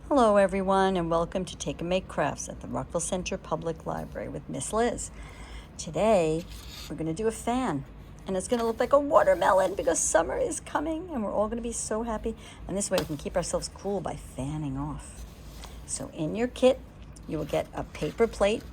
Hello everyone, and welcome to Take and Make Crafts at the Rockville Center Public Library with Miss Liz. Today we're going to do a fan, and it's going to look like a watermelon because summer is coming and we're all going to be so happy, and this way we can keep ourselves cool by fanning off. So in your kit you will get a paper plate,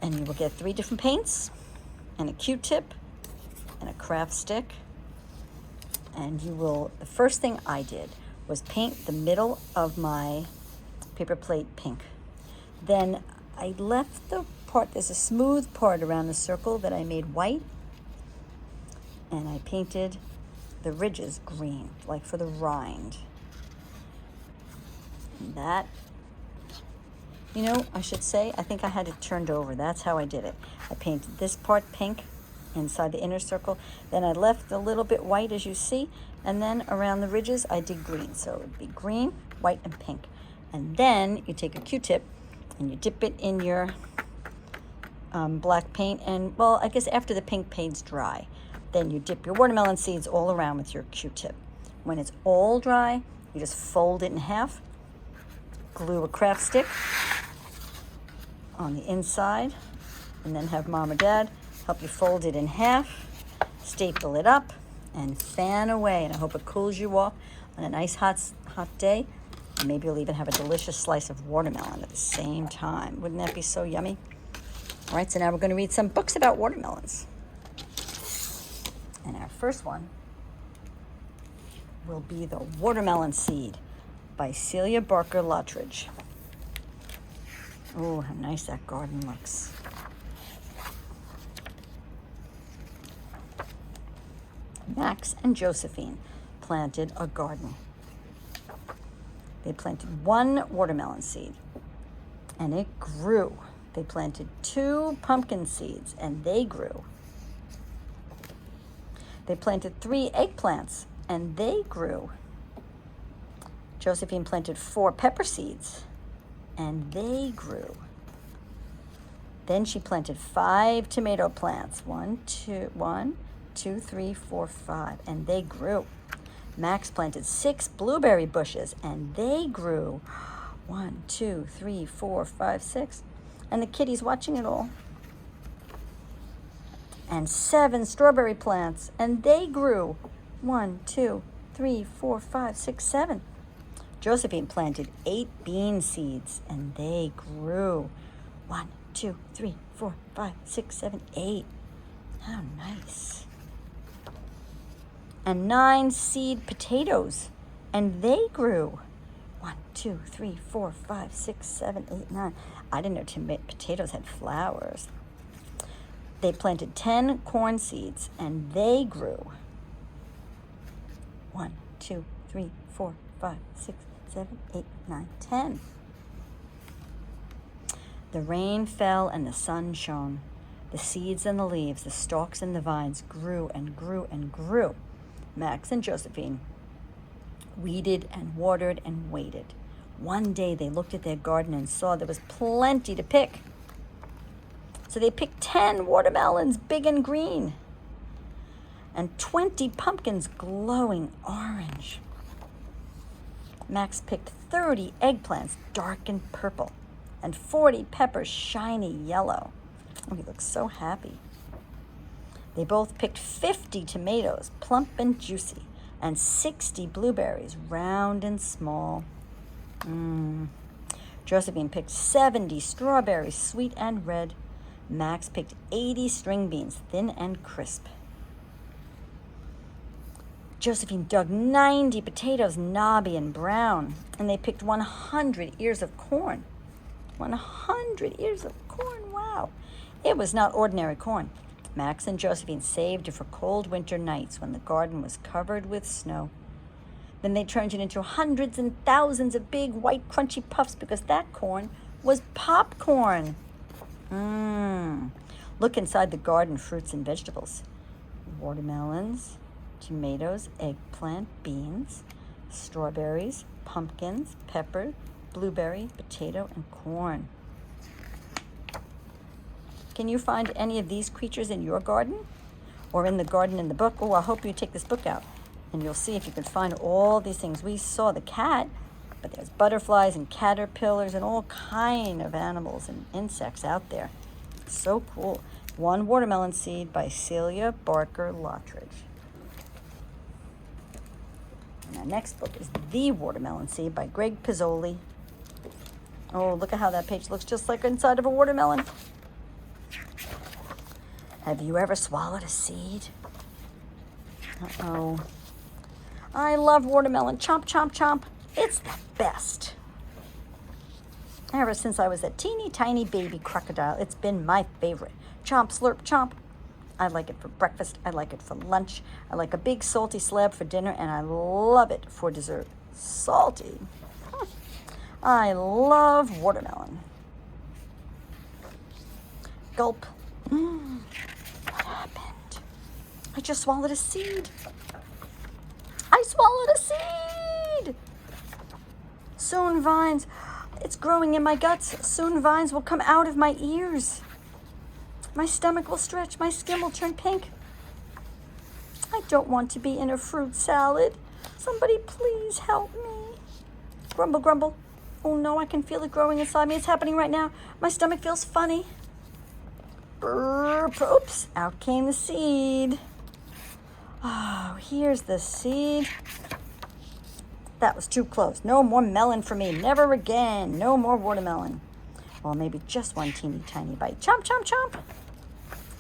and you will get 3 different paints and a Q-tip and a craft stick, and the first thing I did was paint the middle of my paper plate pink. Then I left the part, there's a smooth part around the circle that I made white, and I painted the ridges green, like for the rind. And that, I should say, I think I had it turned over. That's how I did it. I painted this part pink inside the inner circle, then I left a little bit white, as you see, and then around the ridges I did green. So it would be green, white, and pink. And then you take a Q-tip and you dip it in your black paint, and well, I guess after the pink paint's dry, then you dip your watermelon seeds all around with your Q-tip. When it's all dry, you just fold it in half, glue a craft stick on the inside, and then have Mom or Dad help you fold it in half, staple it up, and fan away. And I hope it cools you off on a nice hot day. And maybe you'll even have a delicious slice of watermelon at the same time. Wouldn't that be so yummy? All right, so now we're going to read some books about watermelons. And our first one will be The Watermelon Seed by Celia Barker Lottridge. Oh, how nice that garden looks. Max and Josephine planted a garden. They planted 1 watermelon seed, and it grew. They planted 2 pumpkin seeds, and they grew. They planted 3 eggplants, and they grew. Josephine planted 4 pepper seeds, and they grew. Then she planted 5 tomato plants. 1, 2, 3, 4, 5, and they grew. Max planted 6 blueberry bushes, and they grew. 1, 2, 3, 4, 5, 6, and the kitty's watching it all. And 7 strawberry plants, and they grew. 1, 2, 3, 4, 5, 6, 7. Josephine planted 8 bean seeds, and they grew. 1, 2, 3, 4, 5, 6, 7, 8. How nice. And 9 seed potatoes, and they grew. 1, 2, 3, 4, 5, 6, 7, 8, 9. I didn't know potatoes had flowers. They planted 10 corn seeds, and they grew. 1, 2, 3, 4, 5, 6, 7, 8, 9, 10. The rain fell and the sun shone. The seeds and the leaves, the stalks and the vines grew and grew and grew. Max and Josephine weeded and watered and waited. One day they looked at their garden and saw there was plenty to pick. So they picked 10 watermelons, big and green, and 20 pumpkins glowing orange. Max picked 30 eggplants, dark and purple, and 40 peppers, shiny yellow. Oh, he looks so happy. They both picked 50 tomatoes, plump and juicy, and 60 blueberries, round and small. Josephine picked 70 strawberries, sweet and red. Max picked 80 string beans, thin and crisp. Josephine dug 90 potatoes, knobby and brown, and they picked 100 ears of corn. 100 ears of corn, wow. It was not ordinary corn. Max and Josephine saved it for cold winter nights when the garden was covered with snow. Then they turned it into hundreds and thousands of big, white, crunchy puffs because that corn was popcorn. Look inside the garden, fruits and vegetables. Watermelons, tomatoes, eggplant, beans, strawberries, pumpkins, pepper, blueberry, potato, and corn. Can you find any of these creatures in your garden or in the garden in the book? Oh, I hope you take this book out and you'll see if you can find all these things. We saw the cat But there's butterflies and caterpillars and all kind of animals and insects out there. So cool. One Watermelon Seed by Celia Barker Lottridge. And our next book is The Watermelon Seed by Greg Pizzoli. Oh, look at how that page looks just like inside of a watermelon. Have you ever swallowed a seed? Uh-oh. I love watermelon. Chomp, chomp, chomp. It's the best. Ever since I was a teeny tiny baby crocodile, it's been my favorite. Chomp, slurp, chomp. I like it for breakfast. I like it for lunch. I like a big salty slab for dinner, and I love it for dessert. Salty. I love watermelon. Gulp. What happened? I just swallowed a seed. I swallowed a seed. Soon vines. It's growing in my guts. Soon vines will come out of my ears. My stomach will stretch. My skin will turn pink. I don't want to be in a fruit salad. Somebody please help me. Grumble, grumble. Oh no, I can feel it growing inside me. It's happening right now. My stomach feels funny. Burp. Oops, out came the seed. Oh, here's the seed. That was too close. No more melon for me. Never again. No more watermelon. Well, maybe just one teeny tiny bite. Chomp, chomp, chomp.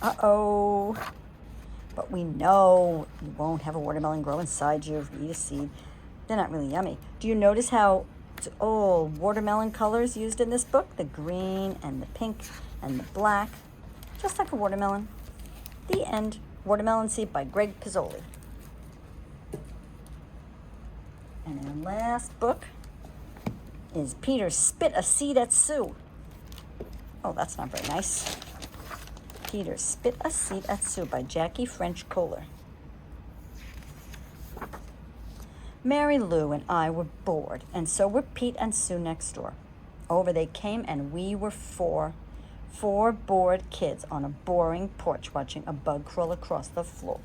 Uh-oh. But we know you won't have a watermelon grow inside you if you eat a seed. They're not really yummy. Do you notice how it's all watermelon colors used in this book? The green and the pink and the black. Just like a watermelon. The end. Watermelon Seed by Greg Pizzoli. And our last book is Peter Spit a Seed at Sue. Oh, that's not very nice. Peter Spit a Seed at Sue by Jackie French Kohler. Mary Lou and I were bored, and so were Pete and Sue next door. Over they came, and we were four bored kids on a boring porch watching a bug crawl across the floor.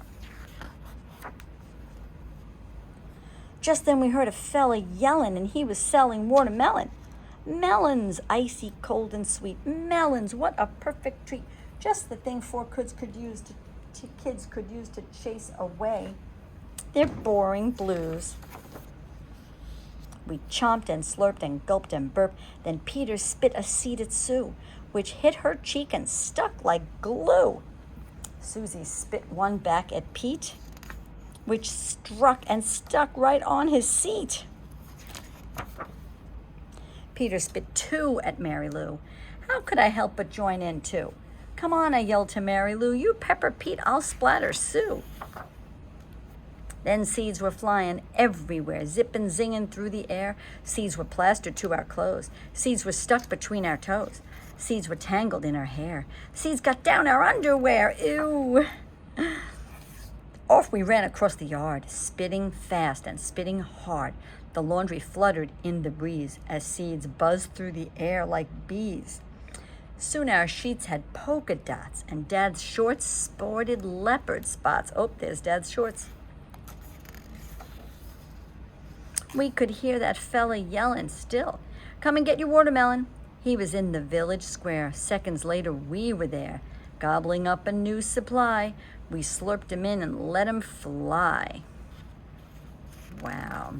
Just then we heard a fella yelling, and he was selling watermelon. Melons, icy, cold, and sweet. Melons, what a perfect treat. Just the thing four kids could use to chase away their boring blues. We chomped and slurped and gulped and burped. Then Peter spit a seed at Sue, which hit her cheek and stuck like glue. Susie spit one back at Pete, which struck and stuck right on his seat. Peter spit two at Mary Lou. How could I help but join in too? Come on, I yelled to Mary Lou. You pepper Pete, I'll splatter Sue. Then seeds were flying everywhere, zipping, zinging through the air. Seeds were plastered to our clothes. Seeds were stuck between our toes. Seeds were tangled in our hair. Seeds got down our underwear. Ew. Off we ran across the yard, spitting fast and spitting hard. The laundry fluttered in the breeze as seeds buzzed through the air like bees. Soon our sheets had polka dots, and Dad's shorts sported leopard spots. Oh, there's Dad's shorts. We could hear that fella yelling still. Come and get your watermelon. He was in the village square. Seconds later, we were there, gobbling up a new supply. We slurped him in and let him fly. Wow.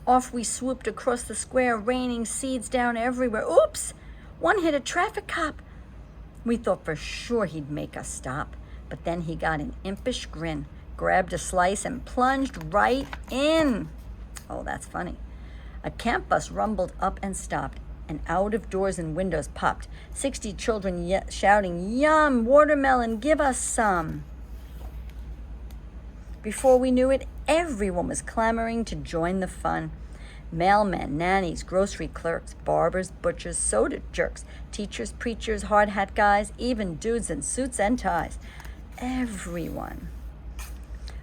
Off we swooped across the square, raining seeds down everywhere. Oops! One hit a traffic cop. We thought for sure he'd make us stop, but then he got an impish grin, grabbed a slice and plunged right in. Oh, that's funny. A camp bus rumbled up and stopped, and out of doors and windows popped 60 children shouting, "Yum, watermelon, give us some." Before we knew it, everyone was clamoring to join the fun. Mailmen, nannies, grocery clerks, barbers, butchers, soda jerks, teachers, preachers, hard hat guys, even dudes in suits and ties. Everyone.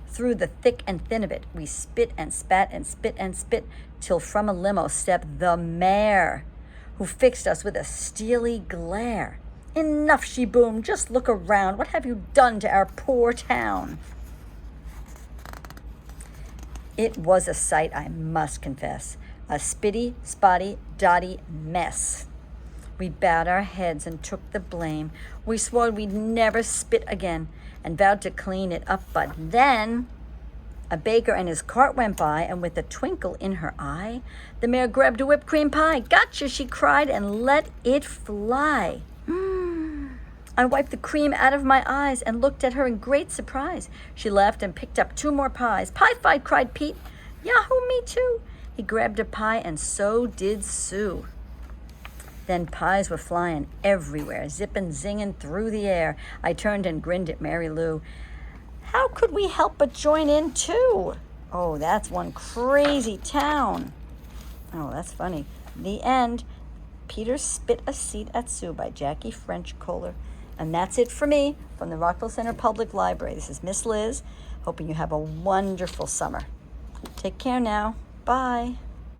Through the thick and thin of it, we spit and spat and spit and spit, till from a limo stepped the mayor, who fixed us with a steely glare. "Enough," she boomed. "Just look around. What have you done to our poor town?" It was a sight, I must confess. A spitty, spotty, dotty mess. We bowed our heads and took the blame. We swore we'd never spit again and vowed to clean it up. But then a baker and his cart went by, and with a twinkle in her eye, the mare grabbed a whipped cream pie. "Gotcha," she cried, and let it fly. I wiped the cream out of my eyes and looked at her in great surprise. She laughed and picked up 2 more pies. "Pie fight," cried Pete. "Yahoo, me too." He grabbed a pie, and so did Sue. Then pies were flying everywhere, zipping, zinging through the air. I turned and grinned at Mary Lou. How could we help but join in too? Oh, that's one crazy town. Oh, that's funny. The end. Peter Spit a Seat at Sue by Jackie French Kohler. And that's it for me from the Rockville Center Public Library. This is Miss Liz, hoping you have a wonderful summer. Take care now. Bye.